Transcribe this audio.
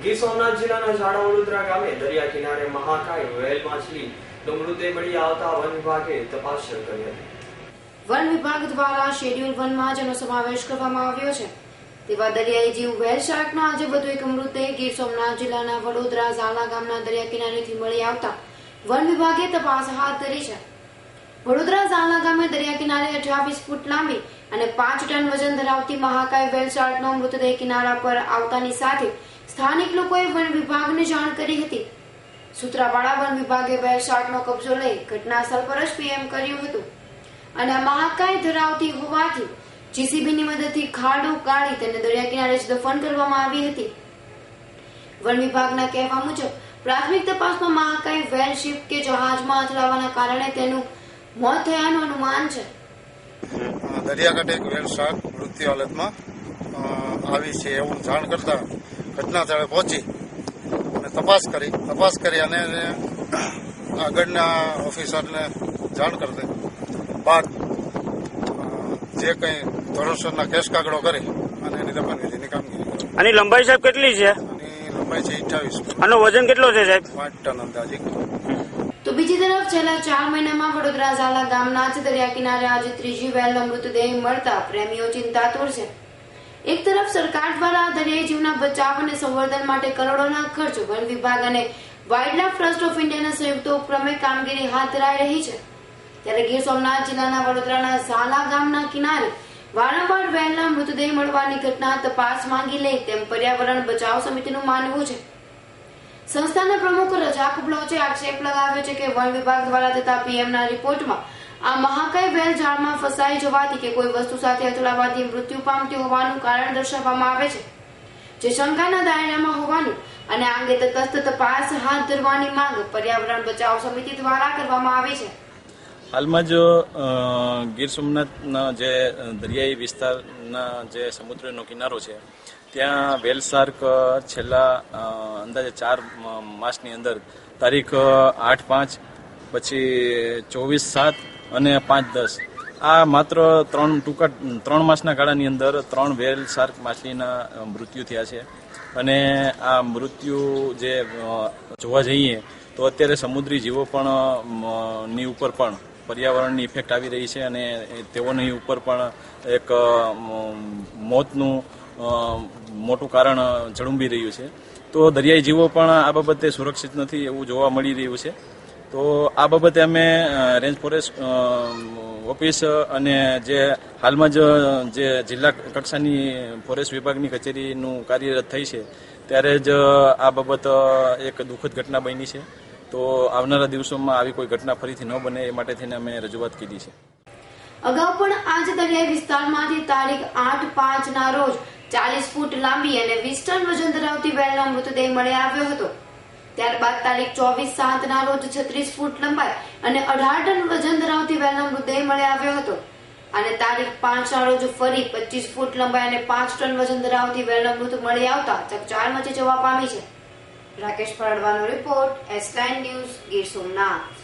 ગીર સોમનાથ જિલ્લાના ઝાડા વડોદરા ગામે દરિયા કિનારે મહાકાય વ્હેલ માછલીનો મૃતદેહ મળી આવતા વન વિભાગે તપાસ શરૂ કરી હતી। વન વિભાગ દ્વારા શેડ્યુલ 1 માં જેનો સમાવેશ કરવામાં આવ્યો છે તેવા દરિયાઈ જીવ વ્હેલ શાર્કનો આજે વધુ એક મૃતદેહ ગીર સોમનાથ જિલ્લાના વડોદરા ઝાલા ગામના દરિયા કિનારેથી મળી આવતા વન વિભાગે તપાસ હાથ ધરી છે। વડોદરા ઝાલા ગામે દરિયા કિનારે 28 ફૂટ લાંબી અને 5 ટન વજન ધરાવતી મહાકાય વ્હેલ શાર્કનો મૃતદેહ કિનારા પર આવતાની સાથે સ્થાનિક લોકોએ વન વિભાગને જાણ કરી હતી। સૂત્રાપાડા વન વિભાગે વ્હેલ શાર્કનો કબજો લઈ ઘટના સ્થળ પર જ પીએમ કર્યું હતું અને આ મહાકાય ધરાવતી હોવાથી જીસીબીની મદદથી ખાડો કાઢી તેને દરિયા કિનારે જ દફન કરવામાં આવી હતી। વન વિભાગના કહેવા મુજબ પ્રાથમિક તપાસમાં મહાકાય વ્હેલ શિપ કે જહાજમાં અથડાવાના કારણે તેનું મોત થયાનું અનુમાન છે। દરિયાકાંઠે એક વ્હેલ શાર્ક મૃત્યુ હાલતમાં આવી છે એવું જાણ કરતા ઘટના સ્થળે પહોંચી અને તપાસ કરી અને આગળના ઓફિસરને જાણ કરતા બાદ જે કંઈ ધોરણસરના કેસ કાગળો કરી અને એની દફનવિધિની કામગીરી। આની લંબાઈ સાહેબ કેટલી છે? આની લંબાઈ છે 28। આનો વજન કેટલો છે સાહેબ? 5 ટન અંદાજિત। તો બીજી તરફ છેલ્લા 4 મહિનામાં વડોદરા ઝાલા ગામના જ દરિયા કિનારે આજે ત્રીજી વ્હેલનો મૃતદેહ મળતા પ્રેમીઓ ચિંતાતુર છે। એક તરફ સરકાર દ્વારા દરિયાઈ જીવના બચાવ અને સંવર્ધન માટે કરોડોના ખર્ચ વન વિભાગ અને વાઇલ્ડલાઇફ ટ્રસ્ટ ઓફ ઇન્ડિયાના સંયુક્ત ઉપક્રમે કામગીરી હાથ ધરાઈ રહી છે, ત્યારે ગીર સોમનાથ જિલ્લાના વડોદરાના ઝાલા ગામના કિનારે વારંવાર વ્હેલના મૃતદેહ મળવાની ઘટના તપાસ માંગી લે તેમ પર્યાવરણ બચાવ સમિતિનું માનવું છે। સંસ્થાના પ્રમુખ રજાક બ્લોચે આક્ષેપ લગાવ્યો છે કે વન વિભાગ દ્વારા થતા પીએમના રિપોર્ટમાં આ મહાકાય વ્હેલ જાળમાં ફસાઈ જવાથી કે કોઈ વસ્તુ સાથે અથડાવાથી મૃત્યુ પામતી હોવાનું કારણ દર્શાવવામાં આવે છે, જે શંકાના દાયરામાં હોવાનું અને આ અંગે તટસ્થ તપાસ હાથ ધરવાની માંગ પર્યાવરણ બચાવ સમિતિ દ્વારા કરવામાં આવી છે। હાલમાં જ ગીર સોમનાથના જે દરિયાઈ વિસ્તારના જે સમુદ્રનો કિનારો છે ત્યાં વ્હેલ શાર્ક છેલ્લા અંદાજે 4 માસની અંદર તારીખ 8/5 પછી 24/7 અને 5/10 આ માત્ર 3 માસના ગાળાની અંદર 3 વ્હેલ શાર્ક માછલીના મૃત્યુ થયા છે અને આ મૃત્યુ જે જોવા જઈએ તો અત્યારે સમુદ્રી જીવો પણ ની ઉપર પણ પર્યાવરણની ઇફેક્ટ આવી રહી છે અને તેઓની ઉપર પણ એક મોતનું મોટું કારણ ઝળુંબી રહ્યું છે। તો દરિયાઈ જીવો પણ આ બાબતે સુરક્ષિત નથી એવું જોવા મળી રહ્યું છે। તો આ બાબતે અમે રેન્જ ફોરેસ્ટ ઓફિસ અને જે હાલમાં જે જિલ્લા કક્ષાની ફોરેસ્ટ વિભાગની કચેરીનું કાર્યરત થઈ છે ત્યારે જ આ બાબત એક દુઃખદ ઘટના બની છે। તો આવનારા દિવસોમાં આવી કોઈ ઘટના ફરીથી ન બને એ માટે થઈને અમે રજૂઆત કરી છે। અગાઉ પણ આ જ દરિયાઈ વિસ્તારમાંથી તારીખ 8/5 ના રોજ 40 ફૂટ લાંબી અને 20 ટન વજન ધરાવતી વ્હેલનો મૃતદેહ મળી આવ્યો હતો। ત્યારબાદ તારીખ 24/7 ના રોજ 36 ફૂટ લંબાઈ અને 18 ટન વજન ધરાવતી વ્હેલનો મૃતદેહ મળી આવ્યો હતો અને તારીખ 5 ના રોજ ફરી 25 ફૂટ લંબાઈ અને 5 ટન વજન ધરાવતી વ્હેલનો મૃત મળી આવતા ચકચાર મચી જવા પામી છે। રાકેશ પરડવાનો report, S9 news, Gir Somnath.